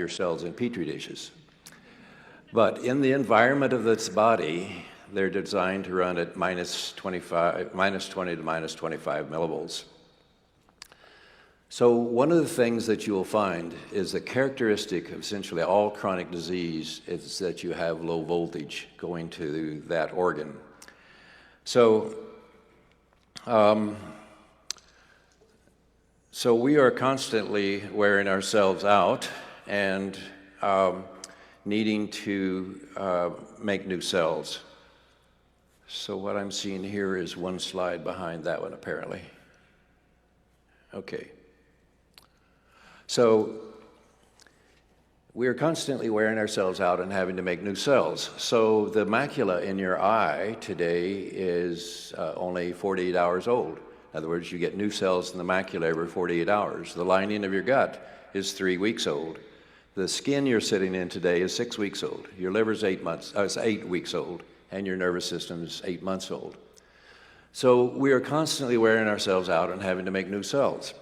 your cells in petri dishes. But in the environment of this body, they're designed to run at -20 to -25 millivolts. So one of the things that you will find is the characteristic of essentially all chronic disease is that you have low voltage going to that organ. So, so we are constantly wearing ourselves out and needing to make new cells. So what I'm seeing here is one slide behind that one, apparently. Okay. So we are constantly wearing ourselves out and having to make new cells. So the macula in your eye today is only 48 hours old. In other words, you get new cells in the macula every 48 hours. The lining of your gut is 3 weeks old. The skin you're sitting in today is 6 weeks old. Your liver's 8 weeks old, and your nervous system is 8 months old. So we are constantly wearing ourselves out and having to make new cells.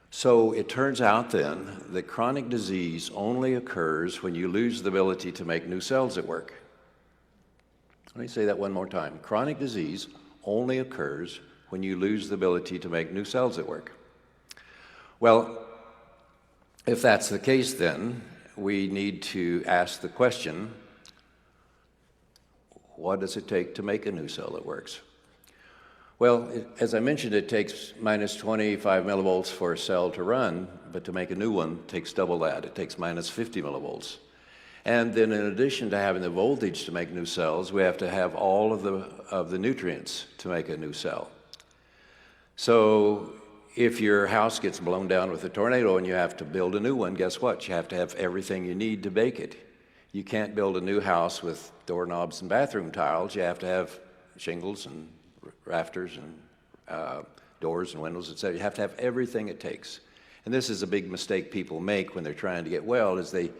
So it turns out then that chronic disease only occurs when you lose the ability to make new cells at work. Let me say that one more time. Chronic disease only occurs when you lose the ability to make new cells at work. Well, if that's the case, then we need to ask the question, what does it take to make a new cell that works? Well, as I mentioned, it takes -25 millivolts for a cell to run, but to make a new one takes double that. It takes -50 millivolts. And then in addition to having the voltage to make new cells, we have to have all of the nutrients to make a new cell. So if your house gets blown down with a tornado and you have to build a new one, guess what? You have to have everything you need to bake it. You can't build a new house with doorknobs and bathroom tiles. You have to have shingles and rafters and doors and windows, etc. You have to have everything it takes. And this is a big mistake people make when they're trying to get well, is they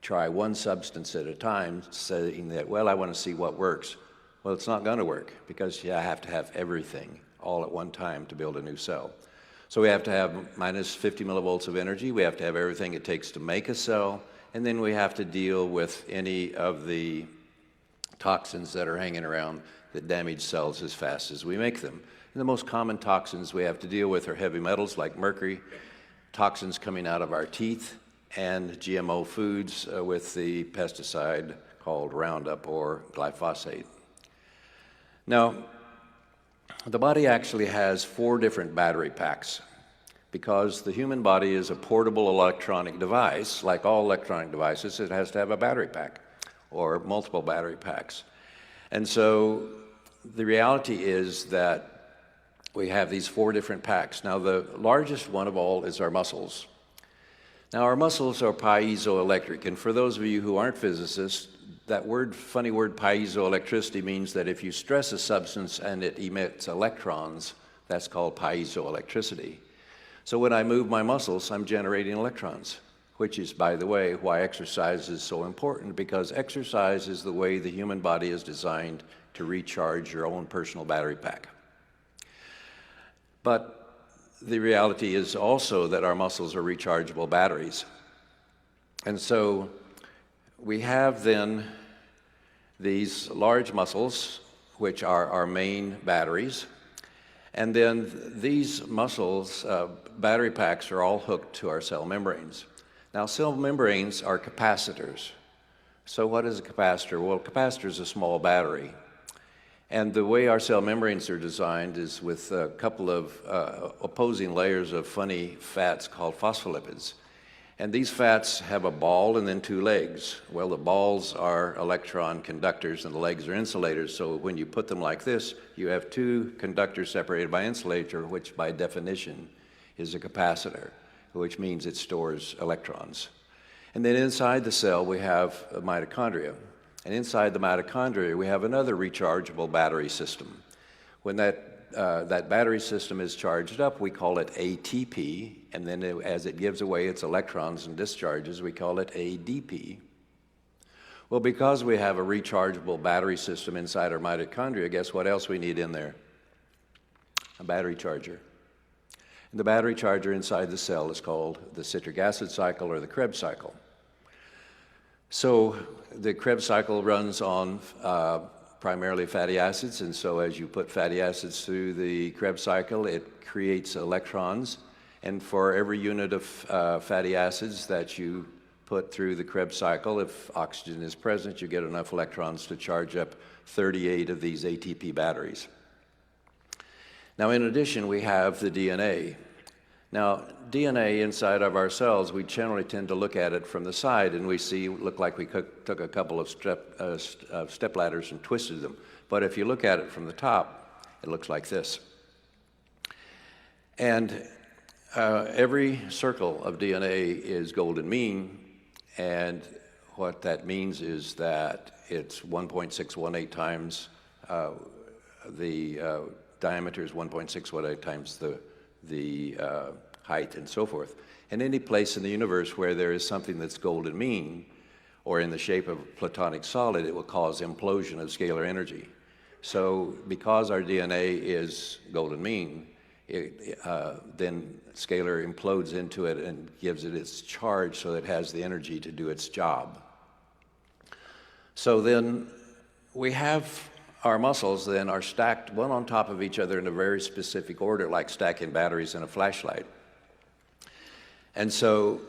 try one substance at a time, saying that, well, I want to see what works. Well, it's not going to work because you have to have everything all at one time to build a new cell. So we have to have -50 millivolts of energy. We have to have everything it takes to make a cell. And then we have to deal with any of the toxins that are hanging around that damage cells as fast as we make them. And the most common toxins we have to deal with are heavy metals like mercury, toxins coming out of our teeth, and GMO foods with the pesticide called Roundup or glyphosate. Now, the body actually has 4 different battery packs because the human body is a portable electronic device. Like all electronic devices, it has to have a battery pack or multiple battery packs. And so the reality is that we have these 4 different packs. Now, the largest one of all is our muscles. Now, our muscles are piezoelectric, and for those of you who aren't physicists, that funny word piezoelectricity means that if you stress a substance and it emits electrons, that's called piezoelectricity. So when I move my muscles, I'm generating electrons, which is, by the way, why exercise is so important, because exercise is the way the human body is designed to recharge your own personal battery pack. But the reality is also that our muscles are rechargeable batteries. And so we have then these large muscles, which are our main batteries. And then these muscles, battery packs, are all hooked to our cell membranes. Now, cell membranes are capacitors. So what is a capacitor? Well, a capacitor is a small battery. And the way our cell membranes are designed is with a couple of opposing layers of funny fats called phospholipids. And these fats have a ball and then 2 legs. Well, the balls are electron conductors and the legs are insulators. So when you put them like this, you have 2 conductors separated by insulator, which by definition is a capacitor, which means it stores electrons. And then inside the cell, we have a mitochondria. And inside the mitochondria, we have another rechargeable battery system. When that battery system is charged up, we call it ATP, and then as it gives away its electrons and discharges, we call it ADP. Well, because we have a rechargeable battery system inside our mitochondria, guess what else we need in there? A battery charger. The battery charger inside the cell is called the citric acid cycle or the Krebs cycle. So the Krebs cycle runs on primarily fatty acids, and so as you put fatty acids through the Krebs cycle, it creates electrons, and for every unit of fatty acids that you put through the Krebs cycle, if oxygen is present, you get enough electrons to charge up 38 of these ATP batteries. Now, in addition, we have the DNA. Now, DNA inside of our cells, we generally tend to look at it from the side, and we look like we took a couple of step ladders and twisted them. But if you look at it from the top, it looks like this. And every circle of DNA is golden mean, and what that means is that it's 1.618 times the diameter is 1.618 times the height and so forth. And any place in the universe where there is something that's golden mean, or in the shape of a platonic solid, it will cause implosion of scalar energy. So because our DNA is golden mean, then scalar implodes into it and gives it its charge so that it has the energy to do its job. So then we have our muscles then are stacked one on top of each other in a very specific order, like stacking batteries in a flashlight. And so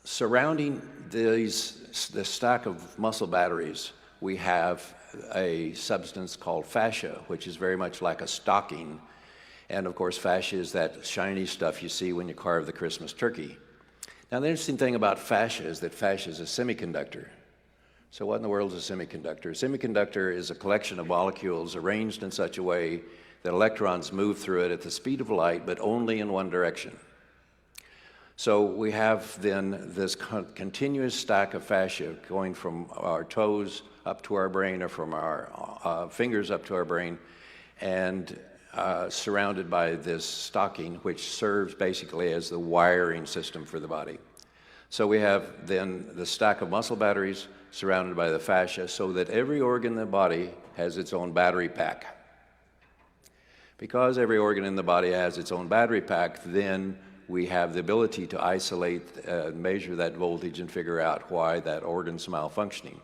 surrounding the stack of muscle batteries, we have a substance called fascia, which is very much like a stocking. And of course, fascia is that shiny stuff you see when you carve the Christmas turkey. Now, the interesting thing about fascia is that fascia is a semiconductor. So what in the world is a semiconductor? A semiconductor is a collection of molecules arranged in such a way that electrons move through it at the speed of light, but only in one direction. So we have then this continuous stack of fascia going from our toes up to our brain, or from our fingers up to our brain, and surrounded by this stocking, which serves basically as the wiring system for the body. So we have then the stack of muscle batteries surrounded by the fascia, so that every organ in the body has its own battery pack. Because every organ in the body has its own battery pack, then we have the ability to isolate, measure that voltage, and figure out why that organ's malfunctioning.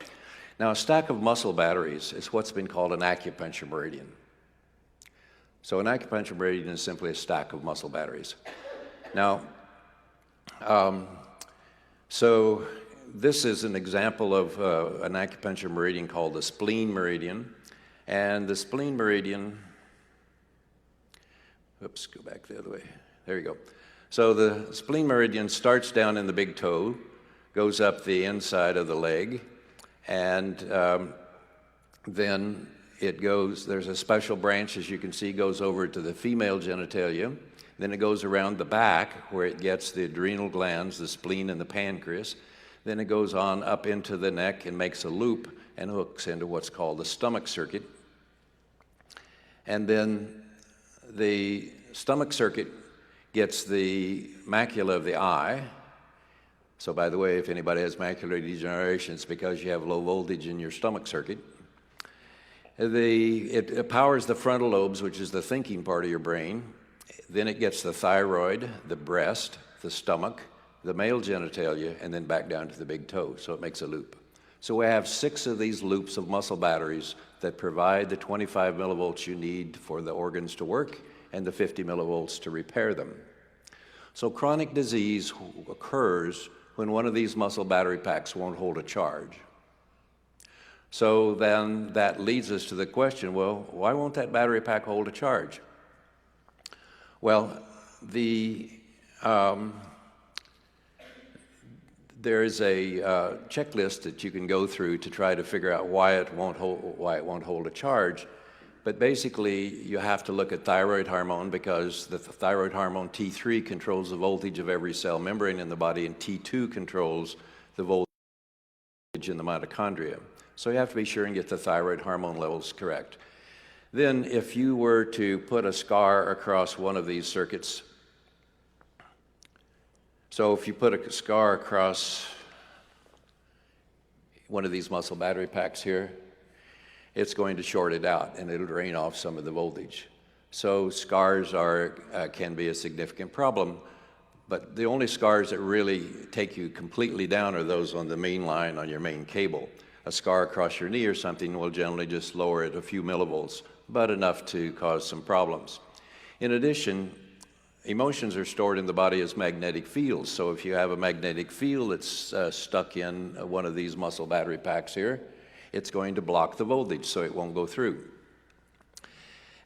Now, a stack of muscle batteries is what's been called an acupuncture meridian. So an acupuncture meridian is simply a stack of muscle batteries. Now, so this is an example of an acupuncture meridian called the spleen meridian. And the spleen meridian, oops, go back the other way. There you go. So the spleen meridian starts down in the big toe, goes up the inside of the leg, and then it goes, there's a special branch, as you can see, goes over to the female genitalia. Then it goes around the back where it gets the adrenal glands, the spleen and the pancreas. Then it goes on up into the neck and makes a loop and hooks into what's called the stomach circuit. And then the stomach circuit gets the macula of the eye. So by the way, if anybody has macular degeneration, it's because you have low voltage in your stomach circuit. It powers the frontal lobes, which is the thinking part of your brain. Then it gets the thyroid, the breast, the stomach, the male genitalia, and then back down to the big toe, so it makes a loop. So we have 6 of these loops of muscle batteries that provide the 25 millivolts you need for the organs to work and the 50 millivolts to repair them. So chronic disease occurs when one of these muscle battery packs won't hold a charge. So then that leads us to the question, well, why won't that battery pack hold a charge? Well, there is a checklist that you can go through to try to figure out why it won't hold a charge. But basically, you have to look at thyroid hormone, because the thyroid hormone T3 controls the voltage of every cell membrane in the body, and T2 controls the voltage in the mitochondria. So you have to be sure and get the thyroid hormone levels correct. Then if you were to put a scar across one of these circuits, so if you put a scar across one of these muscle battery packs here, it's going to short it out and it'll drain off some of the voltage. So scars can be a significant problem. But the only scars that really take you completely down are those on the main line on your main cable. A scar across your knee or something will generally just lower it a few millivolts, but enough to cause some problems. In addition, emotions are stored in the body as magnetic fields. So if you have a magnetic field that's stuck in one of these muscle battery packs here, it's going to block the voltage so it won't go through.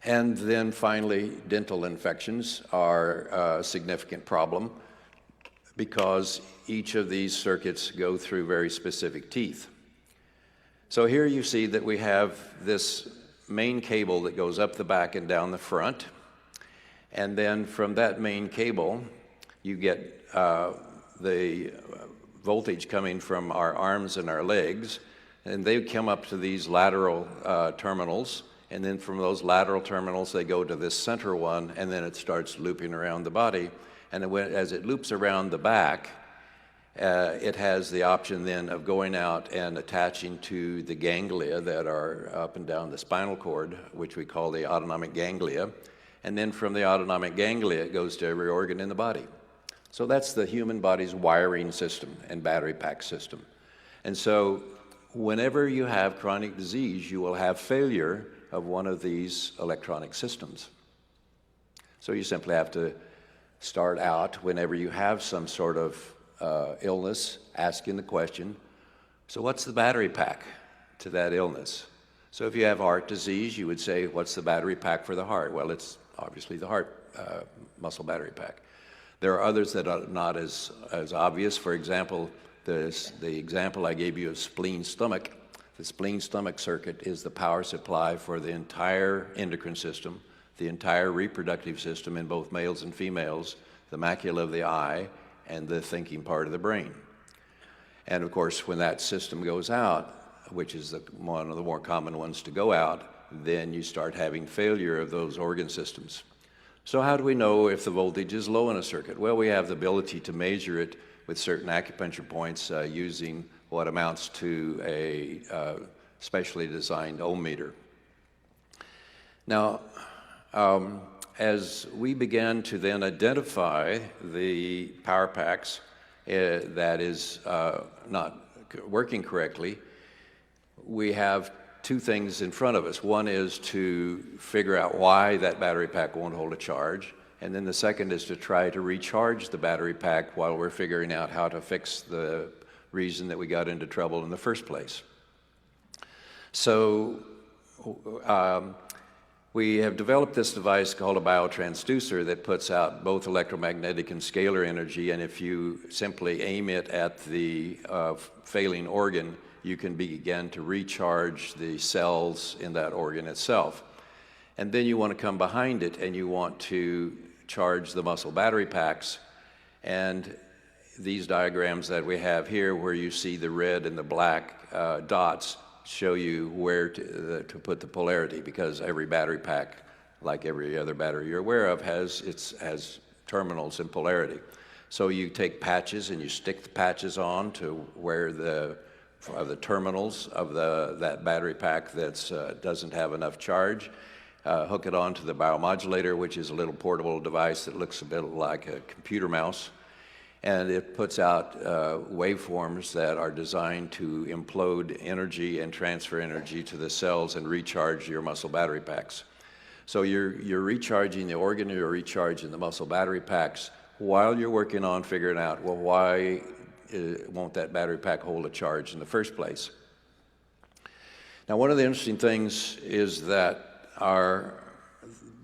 And then finally, dental infections are a significant problem because each of these circuits go through very specific teeth. So here you see that we have this main cable that goes up the back and down the front. And then from that main cable, you get the voltage coming from our arms and our legs. And they come up to these lateral terminals. And then from those lateral terminals, they go to this center one, and then it starts looping around the body. And as it loops around the back, it has the option then of going out and attaching to the ganglia that are up and down the spinal cord, which we call the autonomic ganglia. And then from the autonomic ganglia, it goes to every organ in the body. So that's the human body's wiring system and battery pack system. And so whenever you have chronic disease, you will have failure of one of these electronic systems. So you simply have to start out whenever you have some sort of illness, asking the question, so what's the battery pack to that illness? So if you have heart disease, you would say, what's the battery pack for the heart? Well, it's obviously the heart muscle battery pack. There are others that are not as obvious. For example, the example I gave you of spleen-stomach. The spleen-stomach circuit is the power supply for the entire endocrine system, the entire reproductive system in both males and females, the macula of the eye, and the thinking part of the brain. And of course, when that system goes out, which is one of the more common ones to go out, then you start having failure of those organ systems. So how do we know if the voltage is low in a circuit? Well, we have the ability to measure it with certain acupuncture points using what amounts to a specially designed ohm meter. Now, as we began to then identify the power packs that is not working correctly, we have two things in front of us. One is to figure out why that battery pack won't hold a charge, and then the second is to try to recharge the battery pack while we're figuring out how to fix the reason that we got into trouble in the first place. So we have developed this device called a biotransducer that puts out both electromagnetic and scalar energy, and if you simply aim it at the failing organ, you can begin to recharge the cells in that organ itself. And then you want to come behind it and you want to charge the muscle battery packs. And these diagrams that we have here, where you see the red and the black dots, show you where to put the polarity, because every battery pack, like every other battery you're aware of, has terminals and polarity. So you take patches and you stick the patches on to where the terminals of that battery pack that doesn't have enough charge. Hook it onto the biomodulator, which is a little portable device that looks a bit like a computer mouse. And it puts out waveforms that are designed to implode energy and transfer energy to the cells and recharge your muscle battery packs. So you're recharging the organ, you're recharging the muscle battery packs while you're working on figuring out, well, why won't that battery pack hold a charge in the first place? Now, one of the interesting things is that our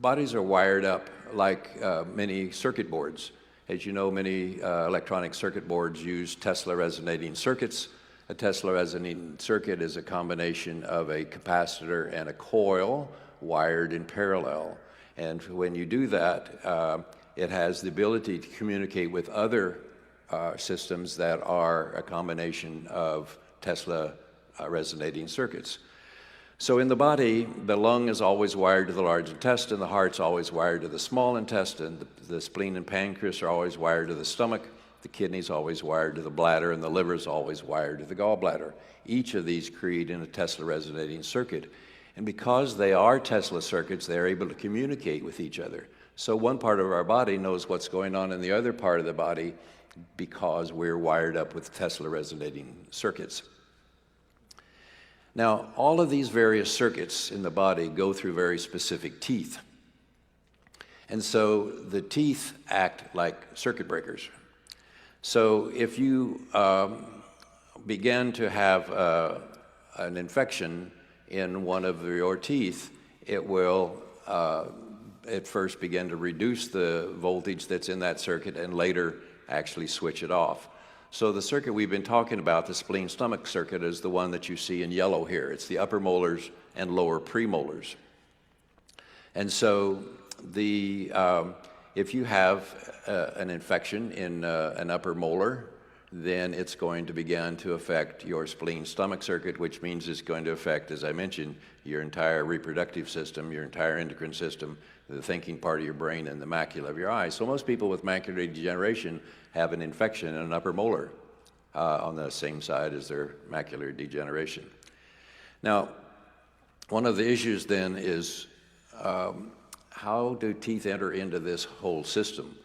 bodies are wired up like many circuit boards. As you know, many electronic circuit boards use Tesla resonating circuits. A Tesla resonating circuit is a combination of a capacitor and a coil wired in parallel. And when you do that, it has the ability to communicate with other systems that are a combination of Tesla resonating circuits. So in the body, the lung is always wired to the large intestine, the heart's always wired to the small intestine, the spleen and pancreas are always wired to the stomach, the kidney's always wired to the bladder, and the liver's always wired to the gallbladder. Each of these create in a Tesla resonating circuit. And because they are Tesla circuits, they're able to communicate with each other. So one part of our body knows what's going on in the other part of the body because we're wired up with Tesla resonating circuits. Now, all of these various circuits in the body go through very specific teeth. And so the teeth act like circuit breakers. So if you begin to have an infection in one of your teeth, it will at first begin to reduce the voltage that's in that circuit and later actually switch it off. So the circuit we've been talking about, the spleen-stomach circuit, is the one that you see in yellow here. It's the upper molars and lower premolars. And so if you have an infection in an upper molar, then it's going to begin to affect your spleen-stomach circuit, which means it's going to affect, as I mentioned, your entire reproductive system, your entire endocrine system, the thinking part of your brain, and the macula of your eye. So most people with macular degeneration have an infection in an upper molar on the same side as their macular degeneration. Now, one of the issues then is how do teeth enter into this whole system?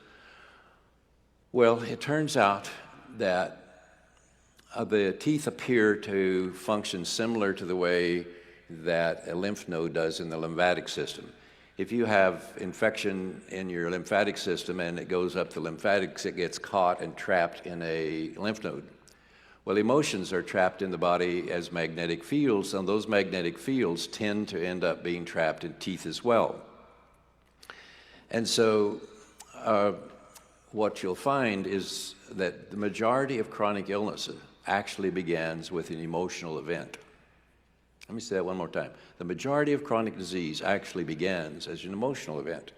Well, it turns out that the teeth appear to function similar to the way that a lymph node does in the lymphatic system. If you have infection in your lymphatic system and it goes up the lymphatics, it gets caught and trapped in a lymph node. Well, emotions are trapped in the body as magnetic fields, and those magnetic fields tend to end up being trapped in teeth as well. And so what you'll find is that the majority of chronic illness actually begins with an emotional event. Let me say that one more time. The majority of chronic disease actually begins as an emotional event.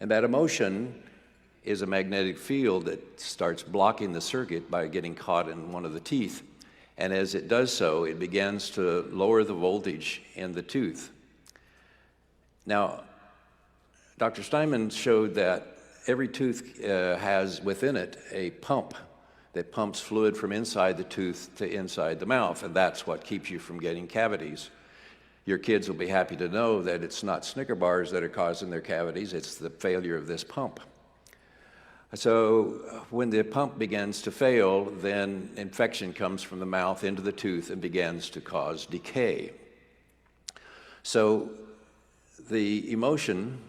And that emotion is a magnetic field that starts blocking the circuit by getting caught in one of the teeth. And as it does so, it begins to lower the voltage in the tooth. Now, Dr. Steinman showed that every tooth has within it a pump that pumps fluid from inside the tooth to inside the mouth, and that's what keeps you from getting cavities. Your kids will be happy to know that it's not Snicker bars that are causing their cavities, it's the failure of this pump. So when the pump begins to fail, then infection comes from the mouth into the tooth and begins to cause decay. So the emotion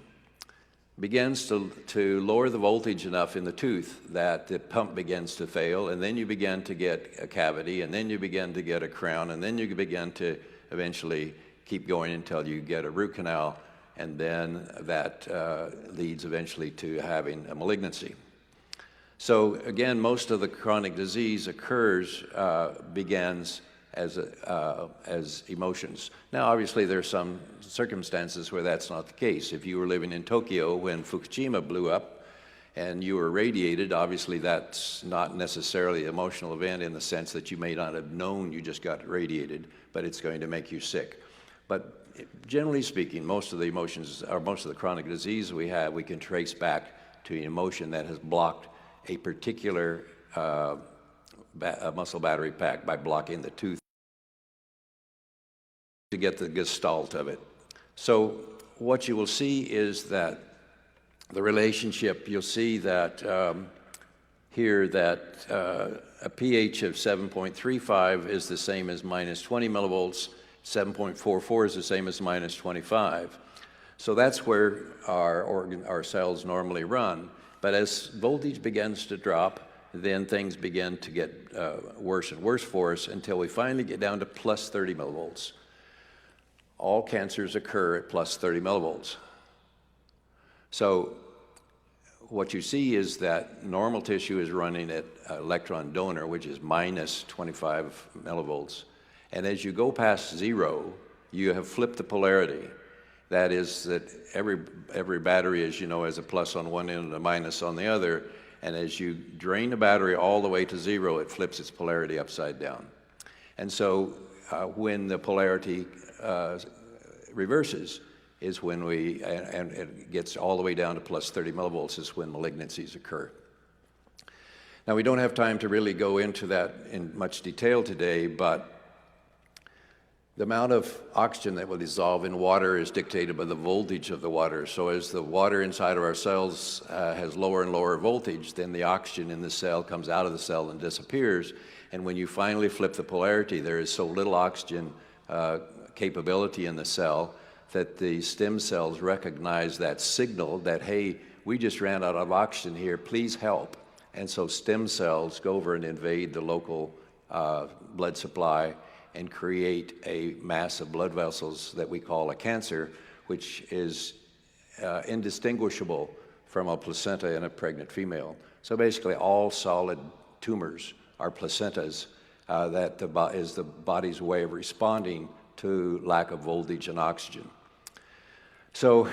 begins to lower the voltage enough in the tooth that the pump begins to fail, and then you begin to get a cavity, and then you begin to get a crown, and then you begin to eventually keep going until you get a root canal, and then that leads eventually to having a malignancy. So again, most of the chronic disease begins as emotions. Now, obviously, there are some circumstances where that's not the case. If you were living in Tokyo when Fukushima blew up and you were radiated, obviously that's not necessarily an emotional event in the sense that you may not have known you just got radiated, but it's going to make you sick. But generally speaking, most of the emotions, or most of the chronic disease we have, we can trace back to an emotion that has blocked a particular muscle battery pack by blocking the tooth to get the gestalt of it. So what you will see is that the relationship, you'll see that here that a pH of 7.35 is the same as minus 20 millivolts, 7.44 is the same as minus 25. So that's where our cells normally run. But as voltage begins to drop, then things begin to get worse and worse for us until we finally get down to plus 30 millivolts. All cancers occur at plus 30 millivolts. So what you see is that normal tissue is running at electron donor, which is minus 25 millivolts. And as you go past zero, you have flipped the polarity. That is that every battery, as you know, has a plus on one end and a minus on the other. And as you drain the battery all the way to zero, it flips its polarity upside down. And so when the polarity reverses is when and it gets all the way down to plus 30 millivolts is when malignancies occur. Now, we don't have time to really go into that in much detail today, but The amount of oxygen that will dissolve in water is dictated by the voltage of the water. So as the water inside of our cells has lower and lower voltage, then the oxygen in the cell comes out of the cell and disappears. And when you finally flip the polarity, there is so little oxygen capability in the cell that the stem cells recognize that signal that, hey, we just ran out of oxygen here, please help. And so stem cells go over and invade the local blood supply and create a mass of blood vessels that we call a cancer, which is indistinguishable from a placenta in a pregnant female. So basically all solid tumors are placentas that is the body's way of responding to lack of voltage and oxygen. So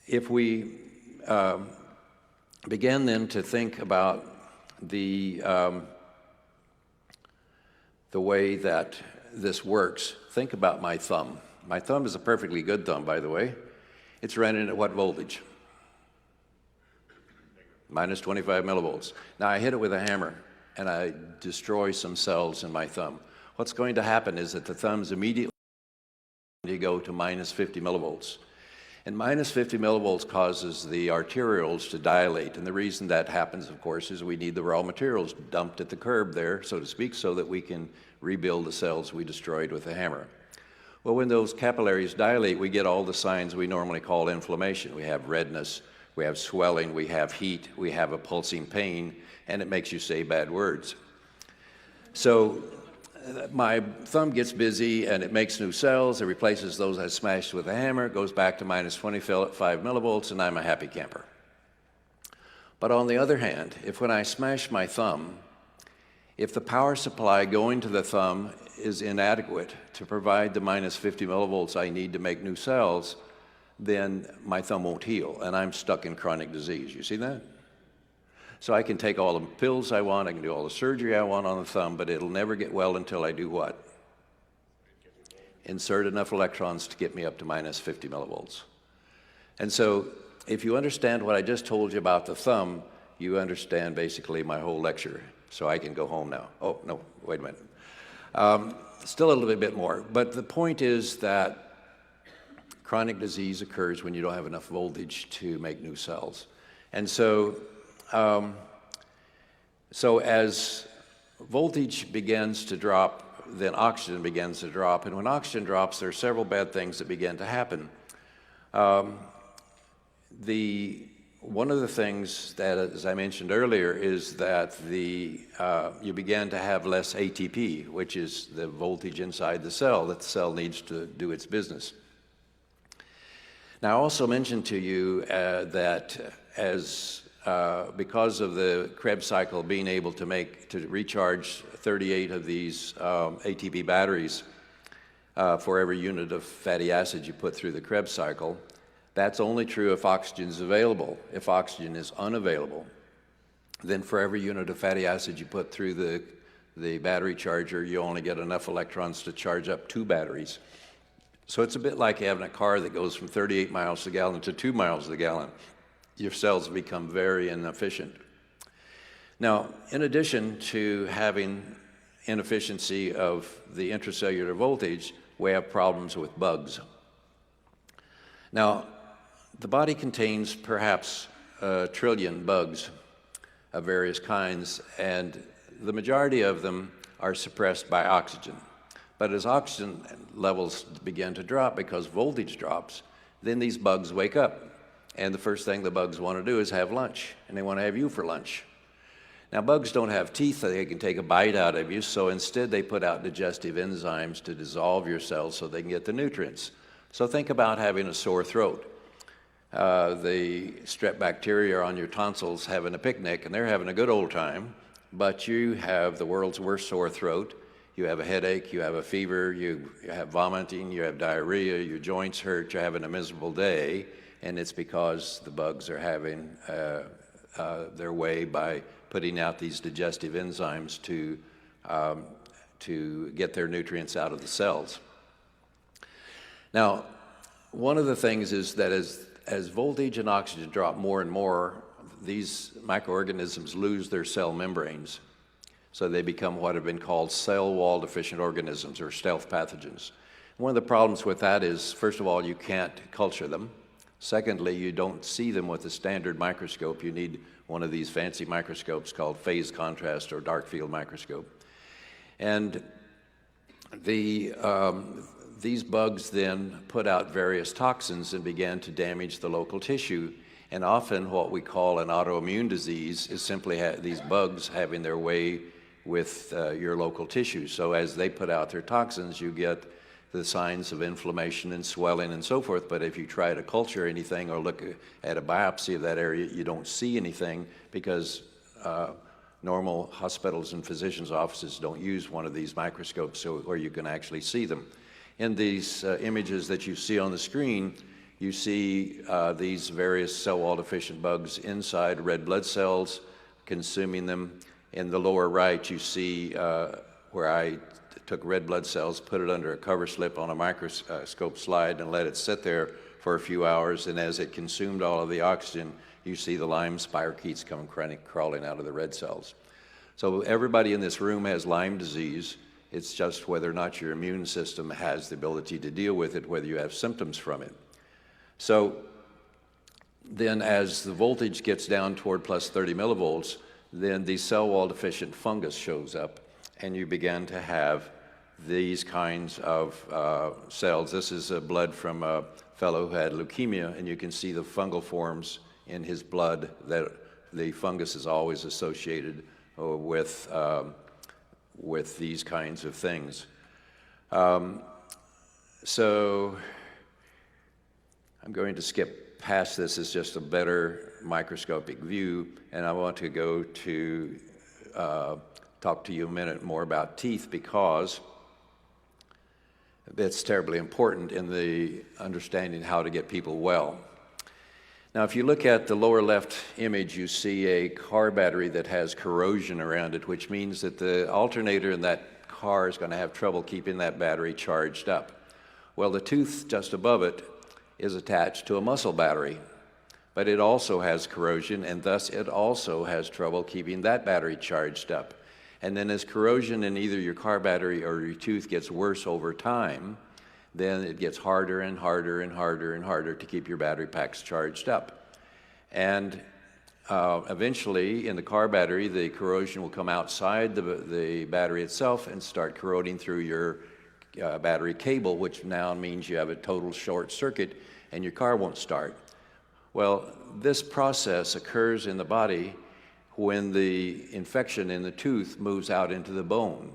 if we begin then to think about the way that this works, think about my thumb. My thumb is a perfectly good thumb, by the way. It's running at what voltage? Minus 25 millivolts. Now I hit it with a hammer and I destroy some cells in my thumb. What's going to happen is that the thumb's immediately going to go to minus 50 millivolts. And minus 50 millivolts causes the arterioles to dilate. And the reason that happens, of course, is we need the raw materials dumped at the curb there, so to speak, so that we can rebuild the cells we destroyed with the hammer. Well, when those capillaries dilate, we get all the signs we normally call inflammation. We have redness, we have swelling, we have heat, we have a pulsing pain, and it makes you say bad words. So my thumb gets busy and it makes new cells, it replaces those I smashed with a hammer, it goes back to minus 25 millivolts, and I'm a happy camper. But on the other hand, if when I smash my thumb, if the power supply going to the thumb is inadequate to provide the minus 50 millivolts I need to make new cells, then my thumb won't heal, and I'm stuck in chronic disease. You see that? So I can take all the pills I want, I can do all the surgery I want on the thumb, but it'll never get well until I do what? Insert enough electrons to get me up to minus 50 millivolts. And so if you understand what I just told you about the thumb, you understand basically my whole lecture. So I can go home now. Oh, no, wait a minute. Still a little bit more, but the point is that chronic disease occurs when you don't have enough voltage to make new cells. And so as voltage begins to drop, then oxygen begins to drop. And when oxygen drops, there are several bad things that begin to happen. One of the things that, as I mentioned earlier, is that you begin to have less ATP, which is the voltage inside the cell that the cell needs to do its business. Now, I also mentioned to you that because of the Krebs cycle being able to recharge 38 of these ATP batteries for every unit of fatty acid you put through the Krebs cycle, that's only true if oxygen is available. If oxygen is unavailable, then for every unit of fatty acid you put through the battery charger, you only get enough electrons to charge up 2 batteries. So it's a bit like having a car that goes from 38 miles a gallon to 2 miles a gallon. Your cells become very inefficient. Now, in addition to having inefficiency of the intracellular voltage, we have problems with bugs. Now, the body contains perhaps 1 trillion bugs of various kinds, and the majority of them are suppressed by oxygen. But as oxygen levels begin to drop because voltage drops, then these bugs wake up. And the first thing the bugs want to do is have lunch, and they want to have you for lunch. Now, bugs don't have teeth that they can take a bite out of you, so instead they put out digestive enzymes to dissolve your cells so they can get the nutrients. So think about having a sore throat. The strep bacteria are on your tonsils having a picnic, and they're having a good old time, but you have the world's worst sore throat. You have a headache, you have a fever, you have vomiting, you have diarrhea, your joints hurt, you're having a miserable day, and it's because the bugs are having their way by putting out these digestive enzymes to get their nutrients out of the cells. Now, one of the things is that as voltage and oxygen drop more and more, these microorganisms lose their cell membranes. So they become what have been called cell wall deficient organisms, or stealth pathogens. One of the problems with that is, first of all, you can't culture them. Secondly, you don't see them with a standard microscope. You need one of these fancy microscopes called phase contrast or dark field microscope. And these bugs then put out various toxins and began to damage the local tissue. And often what we call an autoimmune disease is simply these bugs having their way with your local tissue. So as they put out their toxins, you get the signs of inflammation and swelling and so forth. But if you try to culture anything or look at a biopsy of that area, you don't see anything because normal hospitals and physicians' offices don't use one of these microscopes where you can actually see them. In these images that you see on the screen, you see these various cell wall deficient bugs inside red blood cells consuming them. In the lower right, you see where I took red blood cells, put it under a cover slip on a microscope slide and let it sit there for a few hours, and as it consumed all of the oxygen, you see the Lyme spirochetes come crawling out of the red cells. So everybody in this room has Lyme disease. It's just whether or not your immune system has the ability to deal with it, whether you have symptoms from it. So then as the voltage gets down toward plus 30 millivolts, then the cell wall deficient fungus shows up, and you begin to have these kinds of cells. This is blood from a fellow who had leukemia, and you can see the fungal forms in his blood that the fungus is always associated with these kinds of things. So I'm going to skip past this. It's just a better microscopic view, and I want to go to talk to you a minute more about teeth, because that's terribly important in the understanding how to get people well. Now, if you look at the lower left image, you see a car battery that has corrosion around it, which means that the alternator in that car is going to have trouble keeping that battery charged up. Well, the tooth just above it is attached to a muscle battery, but it also has corrosion, and thus it also has trouble keeping that battery charged up. And then as corrosion in either your car battery or your tooth gets worse over time, then it gets harder and harder and harder and harder to keep your battery packs charged up. And eventually, in the car battery, the corrosion will come outside the battery itself and start corroding through your battery cable, which now means you have a total short circuit and your car won't start. Well, this process occurs in the body when the infection in the tooth moves out into the bone.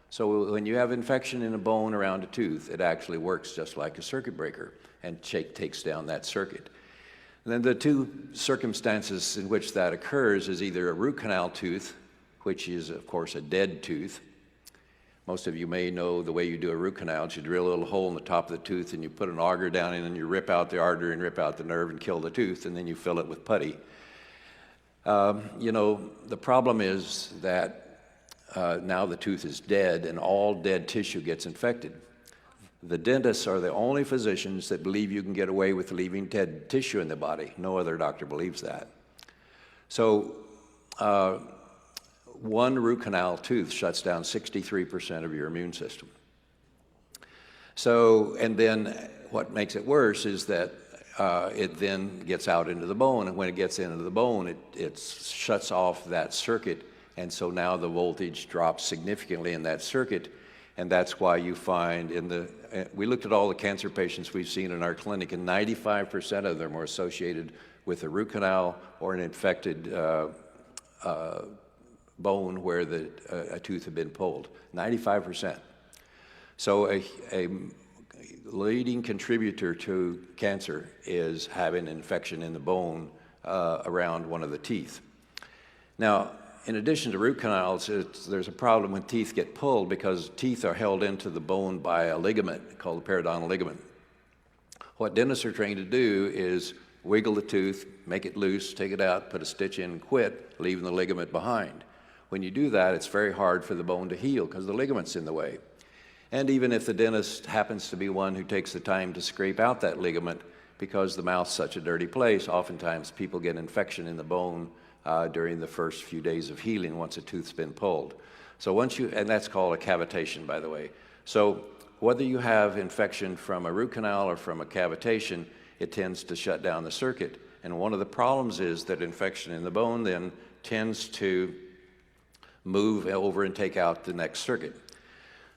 So when you have infection in a bone around a tooth, it actually works just like a circuit breaker and takes down that circuit. And then the two circumstances in which that occurs is either a root canal tooth, which is, of course, a dead tooth. Most of you may know the way you do a root canal is you drill a little hole in the top of the tooth and you put an auger down in and you rip out the artery and rip out the nerve and kill the tooth, and then you fill it with putty. You know, the problem is that now the tooth is dead and all dead tissue gets infected. The dentists are the only physicians that believe you can get away with leaving dead tissue in the body. No other doctor believes that. So one root canal tooth shuts down 63% of your immune system. So, and then what makes it worse is that it then gets out into the bone, and when it gets into the bone, it shuts off that circuit, and so now the voltage drops significantly in that circuit, and that's why you find we looked at all the cancer patients we've seen in our clinic, and 95% of them were associated with a root canal or an infected bone where a tooth had been pulled. 95%. So a leading contributor to cancer is having an infection in the bone around one of the teeth. Now, in addition to root canals, there's a problem when teeth get pulled, because teeth are held into the bone by a ligament called the periodontal ligament. What dentists are trained to do is wiggle the tooth, make it loose, take it out, put a stitch in, quit, leaving the ligament behind. When you do that, it's very hard for the bone to heal because the ligament's in the way. And even if the dentist happens to be one who takes the time to scrape out that ligament, because the mouth's such a dirty place, oftentimes people get infection in the bone during the first few days of healing once a tooth's been pulled. So once you, and that's called a cavitation, by the way. So whether you have infection from a root canal or from a cavitation, it tends to shut down the circuit. And one of the problems is that infection in the bone then tends to move over and take out the next circuit.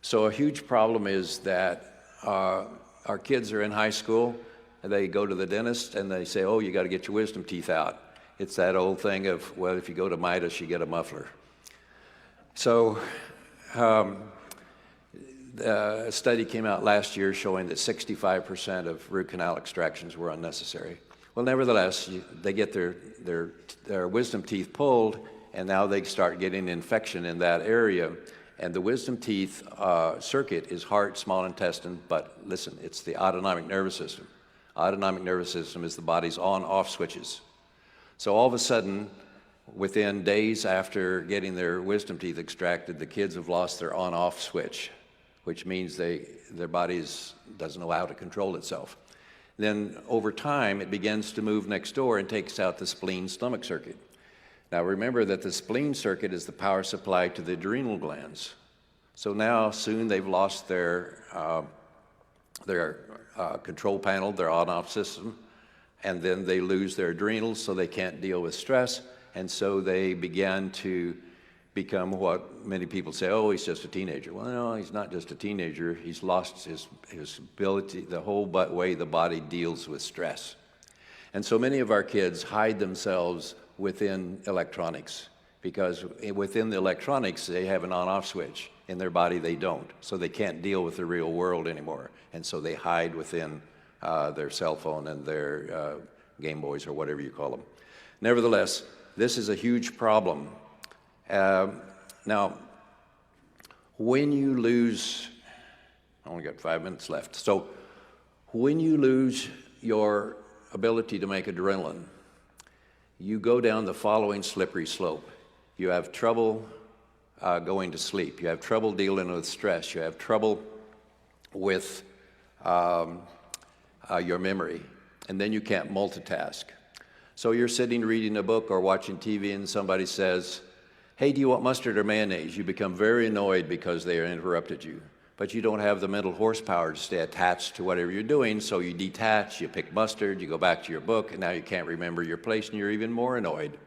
So a huge problem is that our kids are in high school, and they go to the dentist and they say, oh, you got to get your wisdom teeth out. It's that old thing of, well, if you go to Midas, you get a muffler. So a study came out last year showing that 65% of root canal extractions were unnecessary. Well, nevertheless, they get their wisdom teeth pulled, and now they start getting infection in that area. And the wisdom teeth circuit is heart, small intestine, but listen, it's the autonomic nervous system. Autonomic nervous system is the body's on-off switches. So all of a sudden, within days after getting their wisdom teeth extracted, the kids have lost their on-off switch, which means their body doesn't know how to control itself. Then over time, it begins to move next door and takes out the spleen-stomach circuit. Now remember that the spleen circuit is the power supply to the adrenal glands. So now soon they've lost their control panel, their on-off system, and then they lose their adrenals, so they can't deal with stress, and so they begin to become what many people say, oh, he's just a teenager. Well, no, he's not just a teenager. He's lost his ability, the whole way the body deals with stress. And so many of our kids hide themselves within electronics, because within the electronics, they have an on-off switch. In their body, they don't. So they can't deal with the real world anymore. And so they hide within their cell phone and their Game Boys or whatever you call them. Nevertheless, this is a huge problem. Now, when you lose, I only got 5 minutes left. So when you lose your ability to make adrenaline, you go down the following slippery slope. You have trouble going to sleep. You have trouble dealing with stress. You have trouble with your memory. And then you can't multitask. So you're sitting reading a book or watching TV and somebody says, hey, do you want mustard or mayonnaise? You become very annoyed because they interrupted you. But you don't have the mental horsepower to stay attached to whatever you're doing, so you detach, you pick mustard, you go back to your book, and now you can't remember your place, and you're even more annoyed.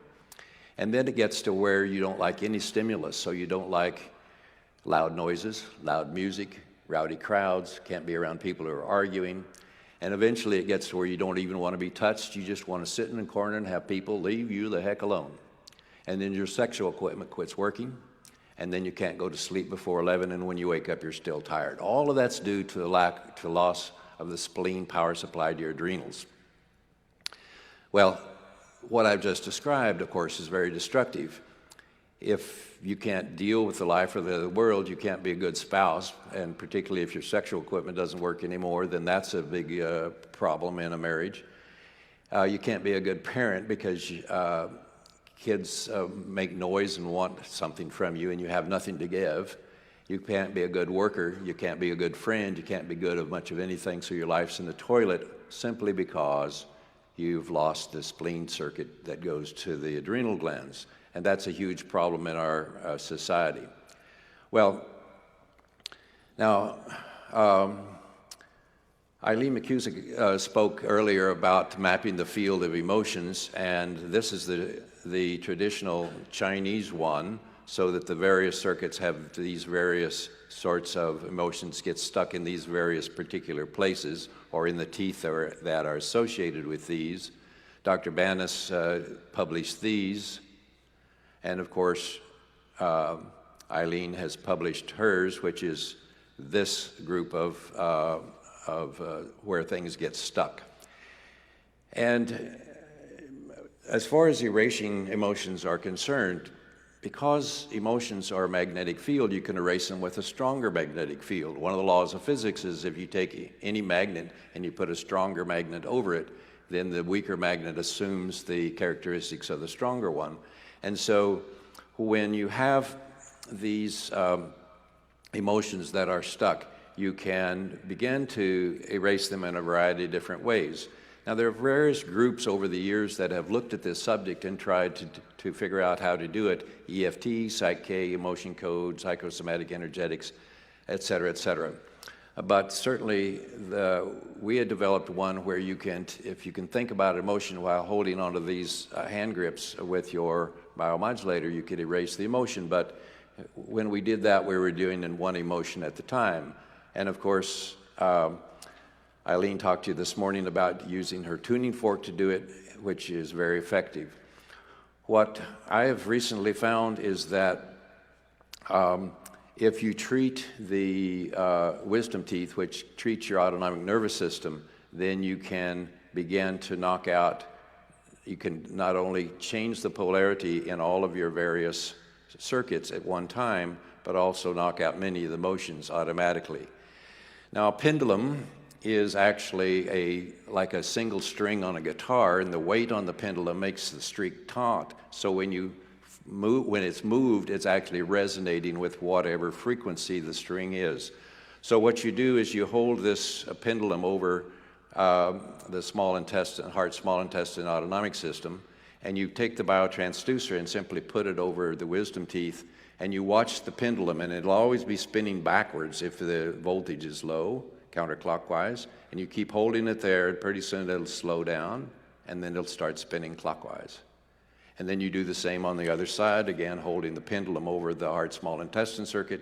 And then it gets to where you don't like any stimulus, so you don't like loud noises, loud music, rowdy crowds, can't be around people who are arguing. And eventually it gets to where you don't even want to be touched, you just want to sit in a corner and have people leave you the heck alone. And then your sexual equipment quits working, and then you can't go to sleep before 11, and when you wake up, you're still tired. All of that's due to the loss of the spleen power supply to your adrenals. Well, what I've just described, of course, is very destructive. If you can't deal with the life of the world, you can't be a good spouse, and particularly if your sexual equipment doesn't work anymore, then that's a big problem in a marriage. You can't be a good parent because kids make noise and want something from you, and you have nothing to give. You can't be a good worker. You can't be a good friend. You can't be good at much of anything, so your life's in the toilet simply because you've lost the spleen circuit that goes to the adrenal glands. And that's a huge problem in our society. Well, now, Eileen McCusick spoke earlier about mapping the field of emotions, and this is the traditional Chinese one, so that the various circuits have these various sorts of emotions get stuck in these various particular places or in the teeth that are associated with these. Dr. Banas published these, and of course, Eileen has published hers, which is this group of where things get stuck. And as far as erasing emotions are concerned, because emotions are a magnetic field, you can erase them with a stronger magnetic field. One of the laws of physics is if you take any magnet and you put a stronger magnet over it, then the weaker magnet assumes the characteristics of the stronger one. And so when you have these emotions that are stuck, you can begin to erase them in a variety of different ways. Now, there are various groups over the years that have looked at this subject and tried to figure out how to do it: EFT, Psych-K, emotion code, psychosomatic energetics, et cetera, et cetera. But certainly, we had developed one where you can, if you can think about emotion while holding onto these hand grips with your biomodulator, you could erase the emotion. But when we did that, we were doing in one emotion at the time. And of course, Eileen talked to you this morning about using her tuning fork to do it, which is very effective. What I have recently found is that if you treat the wisdom teeth, which treats your autonomic nervous system, then you can begin to knock out, you can not only change the polarity in all of your various circuits at one time, but also knock out many of the motions automatically. Now, a pendulum is actually like a single string on a guitar, and the weight on the pendulum makes the string taut. So when it's moved, it's actually resonating with whatever frequency the string is. So what you do is you hold this pendulum over the small intestine, heart, small intestine autonomic system, and you take the biotransducer and simply put it over the wisdom teeth, and you watch the pendulum, and it'll always be spinning backwards if the voltage is low, counterclockwise, and you keep holding it there, and pretty soon it'll slow down, and then it'll start spinning clockwise. And then you do the same on the other side, again holding the pendulum over the heart small intestine circuit,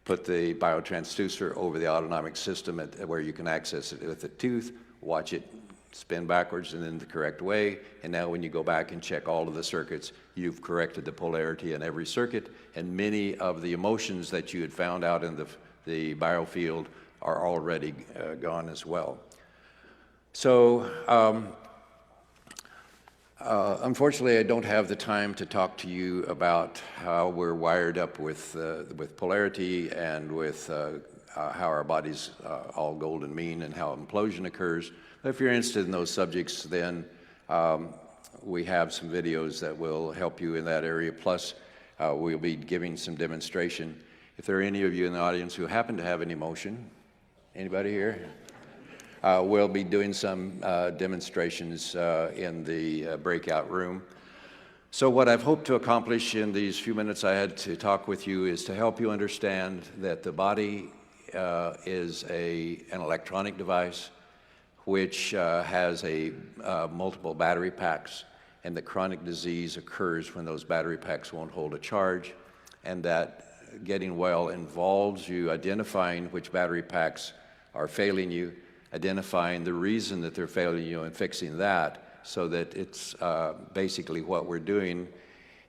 put the biotransducer over the autonomic system where you can access it with the tooth, watch it spin backwards and in the correct way, and now when you go back and check all of the circuits, you've corrected the polarity in every circuit, and many of the emotions that you had found out in the biofield are already gone as well. So, unfortunately, I don't have the time to talk to you about how we're wired up with polarity and with how our body's all golden mean and how implosion occurs. But if you're interested in those subjects, then we have some videos that will help you in that area. Plus, we'll be giving some demonstration. If there are any of you in the audience who happen to have an emotion, anybody here? We'll be doing some demonstrations in the breakout room. So what I've hoped to accomplish in these few minutes I had to talk with you is to help you understand that the body is an electronic device which has multiple battery packs, and the chronic disease occurs when those battery packs won't hold a charge, and that getting well involves you identifying which battery packs are failing you, identifying the reason that they're failing you and fixing that, so that it's basically what we're doing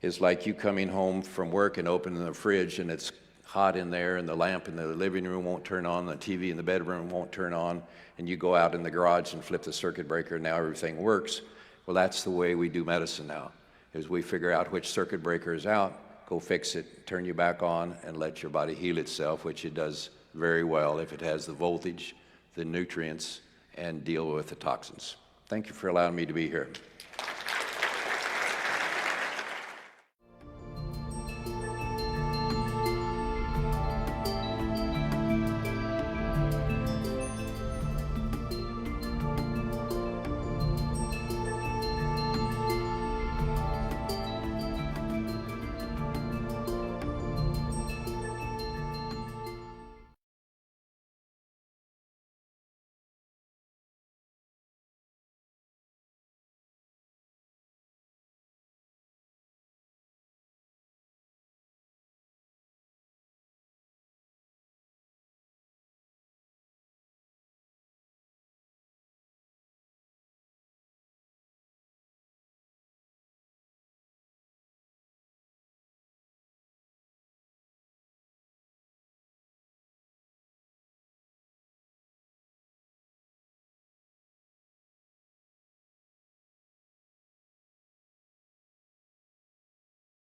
is like you coming home from work and opening the fridge and it's hot in there and the lamp in the living room won't turn on, the TV in the bedroom won't turn on, and you go out in the garage and flip the circuit breaker and now everything works. Well, that's the way we do medicine now, is we figure out which circuit breaker is out, go fix it, turn you back on, and let your body heal itself, which it does very well if it has the voltage, the nutrients, and deal with the toxins. Thank you for allowing me to be here.